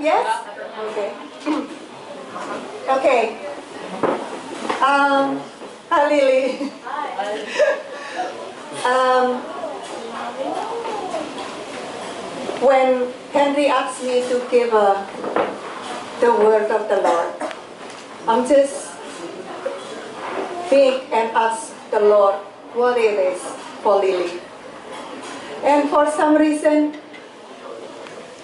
Yes? Okay. Okay. Hi, Lily. When Henry asked me to give the word of the Lord, I'm just think and ask the Lord what it is for Lily. And for some reason,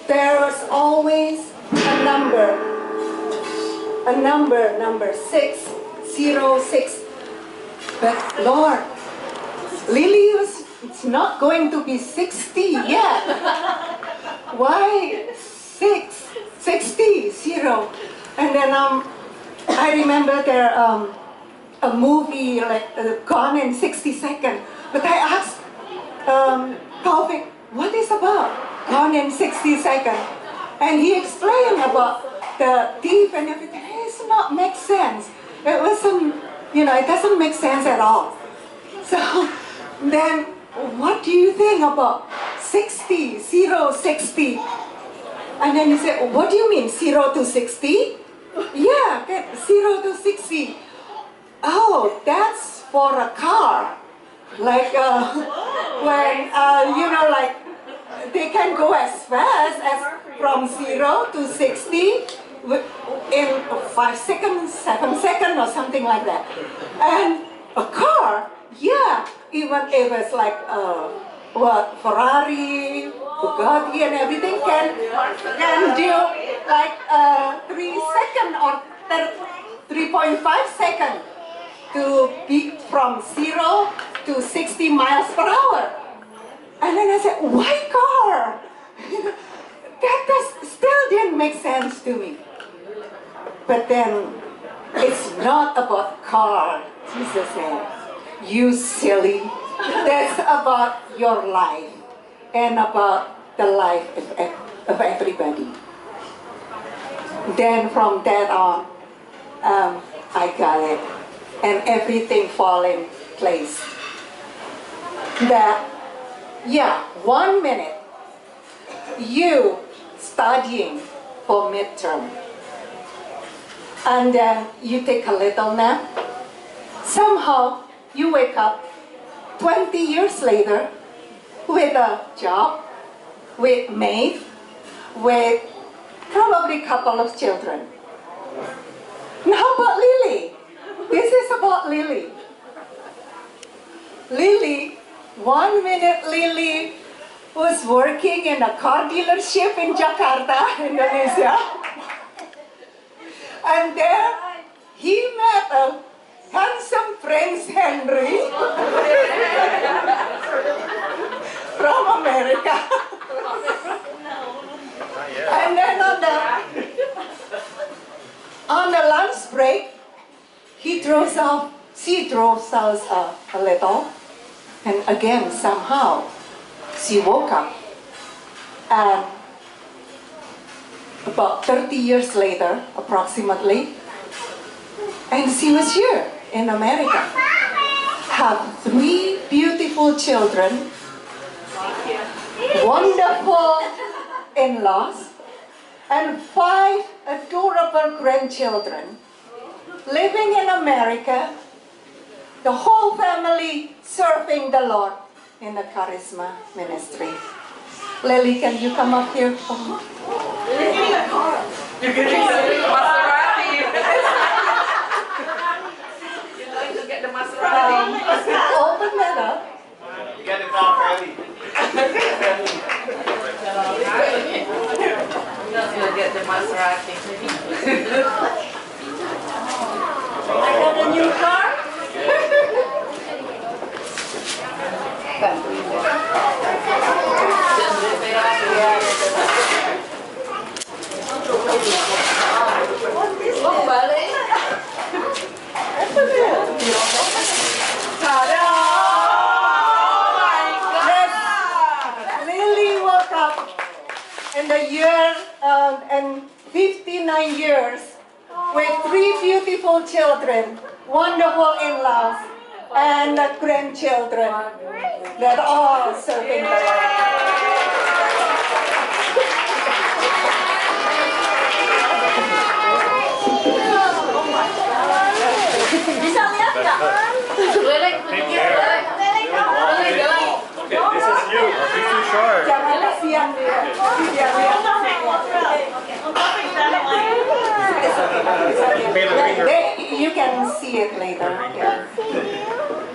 there was always a number 606. But Lord, Lily it's not going to be 60 yet. Why 60, 0? And then I remember there a movie like Gone in 60 Seconds. But I asked Taufik, what is about Gone in 60 Seconds? And he explained about the thief and everything. It's not make sense. It wasn't, it doesn't make sense at all. So then, what do you think about 60, 60? And then he said, what do you mean, 0 to 60? Yeah, 0 to 60. Oh, that's for a car. Like when, like they can go as fast as from 0 to 60 in 5 seconds, 7 seconds or something like that. And a car, yeah, even if it's like Ferrari, Bugatti and everything can do like 3 seconds or 3.5 seconds to be from 0 to 60 miles per hour. And then I said, why car? That still didn't make sense to me. But then, it's not about car, Jesus said. You silly. That's about your life and about the life of everybody. Then from that on, I got it. And everything fall in place. That, 1 minute, you studying for midterm. And then you take a little nap. Somehow, you wake up 20 years later with a job, with maid, with probably a couple of children. Now how about Lily? This is about Lily. Lily, 1 minute Lily was working in a car dealership in Jakarta, Indonesia. And there he met a handsome Prince Henry from America. And then on the lunch break, she throws out a little, and again somehow she woke up. And about 30 years later, approximately, and she was here in America. Have 3 beautiful children, wonderful in-laws, and 5 adorable grandchildren, living in America, the whole family serving the Lord in the Charisma ministry. Lily, can you come up here? You're getting a car. You're getting a Maserati. You're going to get the Maserati. Open that up. You got the car ready. You'll get the Maserati. I got a new car. Oh, balik. Ta-da! Oh my God! Lily woke up in the year and 59 years with 3 beautiful children, wonderful in-laws, and grandchildren that are all serving the Lord. You can see it later. Yeah.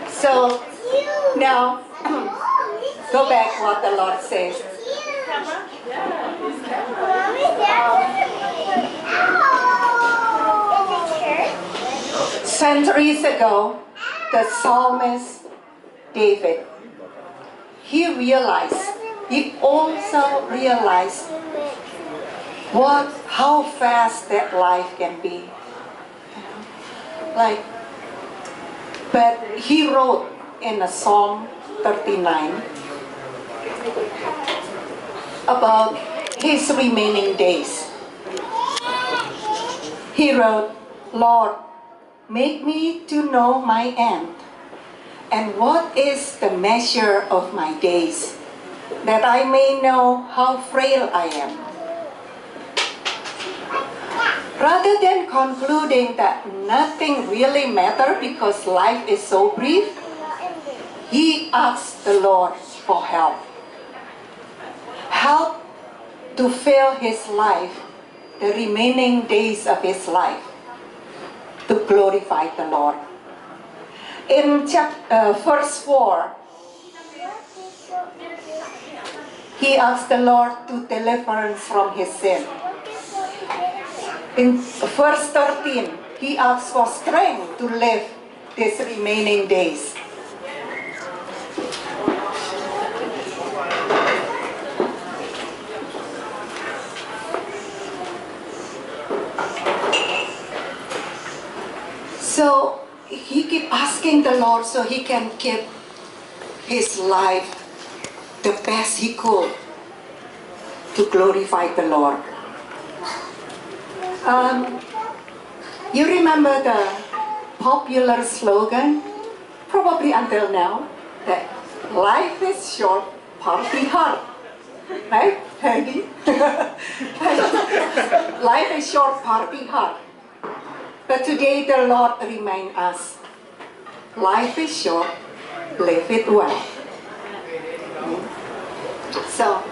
So now, go back what the Lord says. Centuries ago, the psalmist David, he also realized how fast that life can be. But he wrote in a Psalm 39 about his remaining days. He wrote, Lord, make me to know my end, and what is the measure of my days, that I may know how frail I am. Rather than concluding that nothing really matters because life is so brief, he asked the Lord for help. Help to fill his life, the remaining days of his life, to glorify the Lord. In verse 4, he asked the Lord to deliverance from his sin. In verse 13, he asked for strength to live these remaining days. So he keep asking the Lord so he can keep his life the best he could to glorify the Lord. You remember the popular slogan, probably until now, that life is short, party hard. Right, Peggy? Life is short, party hard. But today the Lord reminds us, life is short, live it well. So,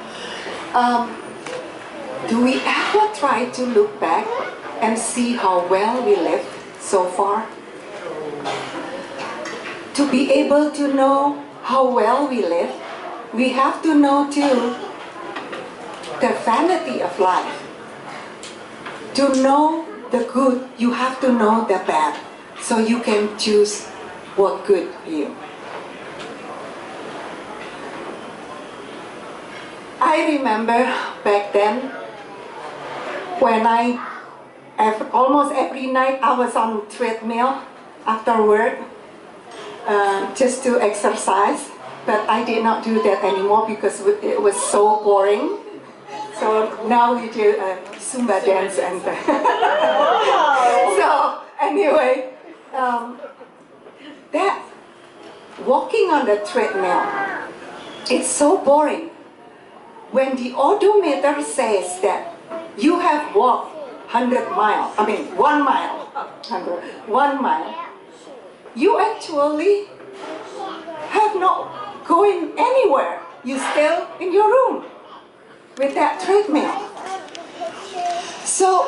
do we ever try to look back and see how well we lived so far? To be able to know how well we live, we have to know too the vanity of life. To know the good, you have to know the bad, so you can choose what good for you. I remember back then, when almost every night I was on treadmill after work, just to exercise, but I did not do that anymore because it was so boring. So now we do Zumba dance and so anyway, that walking on the treadmill, it's so boring. When the odometer says that you have walked 100 miles, 1 mile, 1 mile, you actually have not going anywhere. You still in your room with that treadmill. So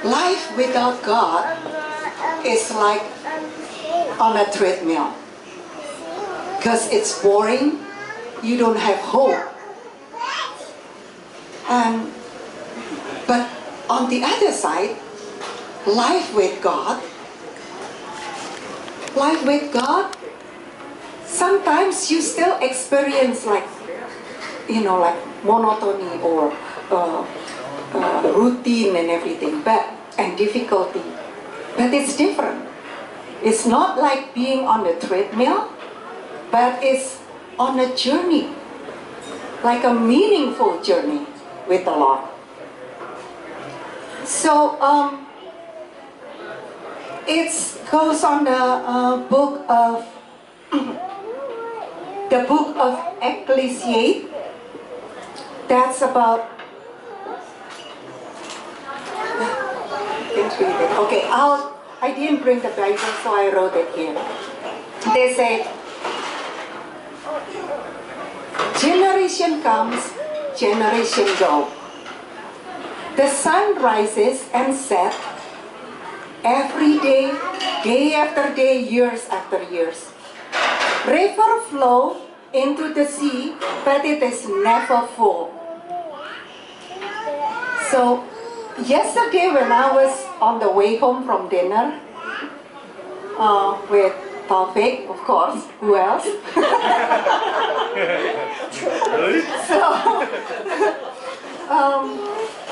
life without God is like on a treadmill, because it's boring, you don't have hope. But on the other side, life with God, sometimes you still experience like monotony or routine and everything, and difficulty. But it's different. It's not like being on the treadmill, but it's on a journey, like a meaningful journey with the Lord. So it goes on the book of Ecclesiastes. That's about. Let's read it. Okay, I didn't bring the Bible, so I wrote it here. They say, generation comes, generation go. The sun rises and sets every day, day after day, years after years. River flow into the sea, but it is never full. So, yesterday when I was on the way home from dinner, with Taufik, of course, who else? So,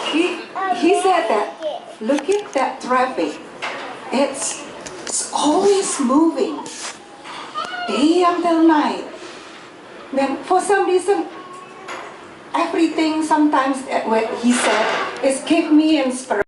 he said that, look at that traffic. It's always moving, day until night. Then for some reason, everything sometimes, what he said, is give me inspiration.